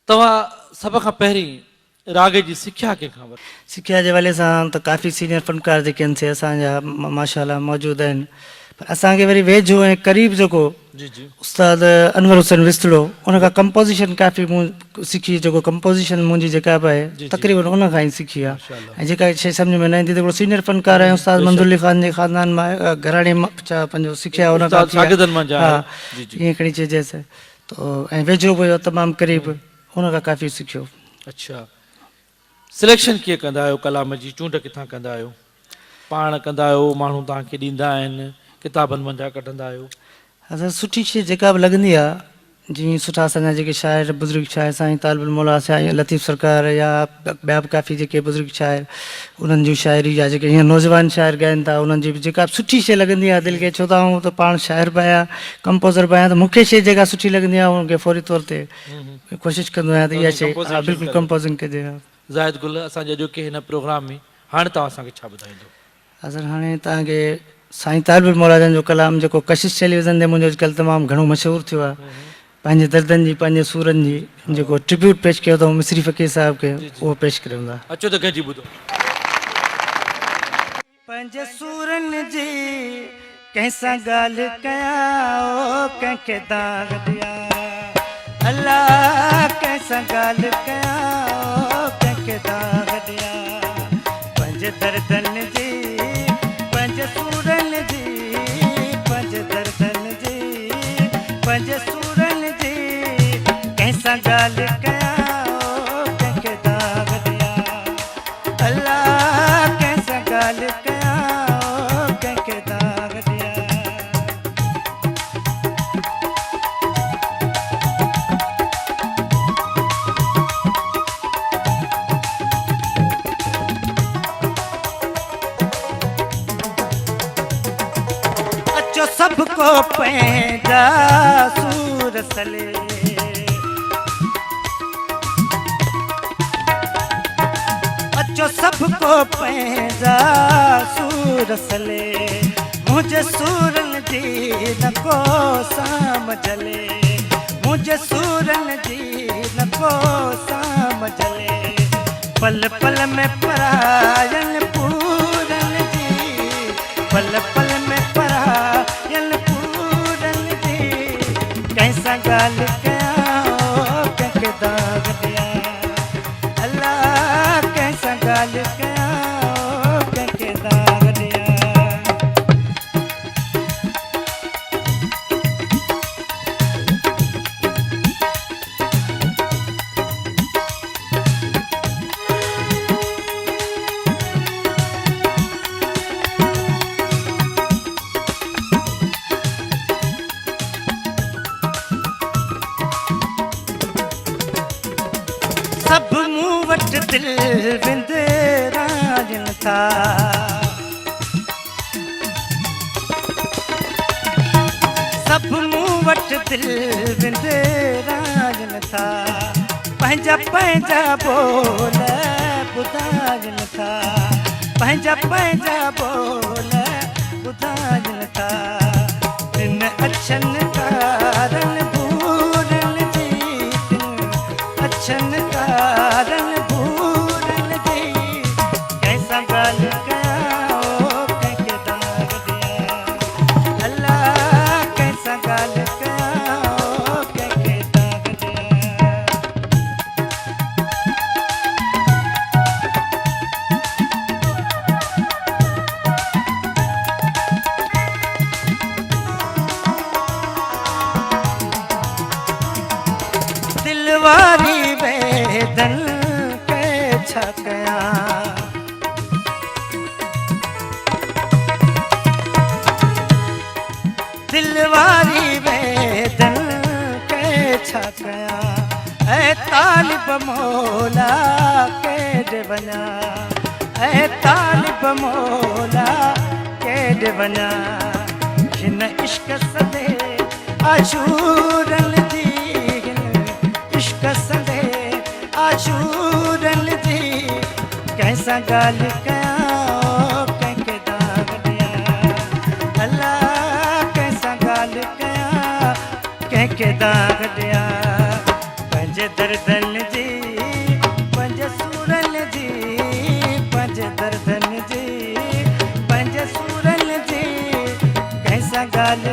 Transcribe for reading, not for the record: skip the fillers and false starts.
तव्हां सभ खां पहिरीं राग जी सिख्या कंहिंखां वरिती? सिख्या जे हवाले सां त काफ़ी सीनियर फ़नकार जेके आहिनि से असांजा माशाअल्लाह मौजूदु आहिनि, पर असांखे वरी वेझो ऐं क़रीब जेको जी जी उस्ताद अनवर हुसैन विस्तड़ो उनखां कंपोज़िशन काफ़ी मूं सिखी, जेको कंपोज़िशन मुंहिंजी जेका बि आहे तक़रीबन उन खां ई सिखी आहे। ऐं जेका शइ सम्झ में न ईंदी त हिकिड़ो सीनियर फ़नकार आहे उस्ताद मंज़ूर ख़ान जे ख़ानदान मां घराणे मां पंहिंजो सिखिया उन खां हा ईअं खणी चइजेसि तो ऐं वेझो बि हुयो तमामु क़रीब उन खां काफ़ी सिखियो। अच्छा, सिलेक्शन कीअं कंदा आहियो? कलाम जी चूंड किथां कंदा आहियो? पाण कंदा आहियो, माण्हू तव्हांखे ॾींदा आहिनि, किताबनि मां कढंदा आहियो? असां सुठी शइ जेका बि लॻंदी आहे, जीअं सुठा असांजा जेके शाइर बुज़ुर्ग शाइर साईं तालिबुल मौला साईं लतीफ़ सरकार या ॿिया बि काफ़ी जेके बुज़ुर्ग शाइर उन्हनि जूं शाइरी या जेके हीअं नौजवान शाइर ॻाइनि था उन्हनि जी बि जेका सुठी शइ लॻंदी आहे दिलि खे, छो त आऊं त पाण शाइर बि आहियां कंपोज़र बि आहियां, त मूंखे शइ जेका सुठी लॻंदी आहे उनखे फौरी तौर ते कोशिशि कंदो आहियां त इहा शइ हा बिल्कुलु कंपोज़िंग कजे। ज़ाहिद गुल, असांजे अॼोके हिन प्रोग्राम में हाणे तव्हां असांखे छा ॿुधाईंदो? असां हाणे तव्हांखे साईं तालिबुल मौला जो कलाम जेको कशिश टेलीविज़न ते मुंहिंजो अॼुकल्ह तमामु घणो मशहूरु थियो आहे, पंहिंजे दर्दनि जी पंहिंजे सूरनि जी जेको ट्रिब्यूट पेश कयो अथऊं मिस्री फ़कीर साहिब खे, उहो पेश कयूं था। अचो त गॾिजी ॿुधो। पंहिंजे सूरनि जी कंहिंसां ॻाल्हि कयां कंहिंखे दाग ॾियां, अलाह कंहिंसां ॻाल्हि कयां कंहिंखे दाग ॾियां, पंहिंजे दर्दनि जी पंहिंजे सूरनि जी पंहिंजे दर्दनि जी पंहिंजे सूरनि जी कंहिंसां ॻाल्हि कयां कंहिंखे दाग ॾियां, अलाह कंहिंसां ॻाल्हि कयां कंहिंखे दाग ॾियां। अचो सबको पंहिंजा सूर सले, अचो सबको पंहिंजा सूर सले, मुंहिंजे सूरनि जी न को समझले, मुंहिंजे सूरनि जी न को समझले, पल पल में परायन पूरन जी, पल पल में परायन पूरन जी, कंहिंसां ॻाल्हि कयां कंहिंखे दाग ॾियां, अलाह कंहिंसां ॻाल्हि कयां कंहिंखे दाग ॾियां। सब मूं वटि दिलि विंदराजनि था, सब मूं वटि दिलि विंदराजनि था, पंहिंजा पंहिंजा ॿोल ॿुधाइनि था, पंहिंजा पंहिंजा ॿोल ॿुधाइनि था, तिन अछनि कारनि भूरनि जी, तिन अछनि कारनि भूरनि जी, कंहिंसां ॻाल्हि कयां कंहिंखे दाग ॾियां, अलाह कंहिंसां ॻाल्हि कयां कंहिंखे दाग ॾियां। दिलवारी वेदन के छा कयां, दिलवारी वेदन के छा कयां, ऐ तालिब मौला केॾे वञा, ऐ तालिब मौला केॾे वञा, हिन इश्क सदे आशूरनि जी, इश्क सदे आशूरनि जी, कंहिंसां ॻाल्हि कयां कंहिंखे दाग ॾियां, अलाह कंहिंसां ॻाल्हि कयां कंहिंखे दाग ॾियां, पंज दर्दन जी पंज सूरन जी पंज दर्दन जी पंज सूरन जी कैसा गाल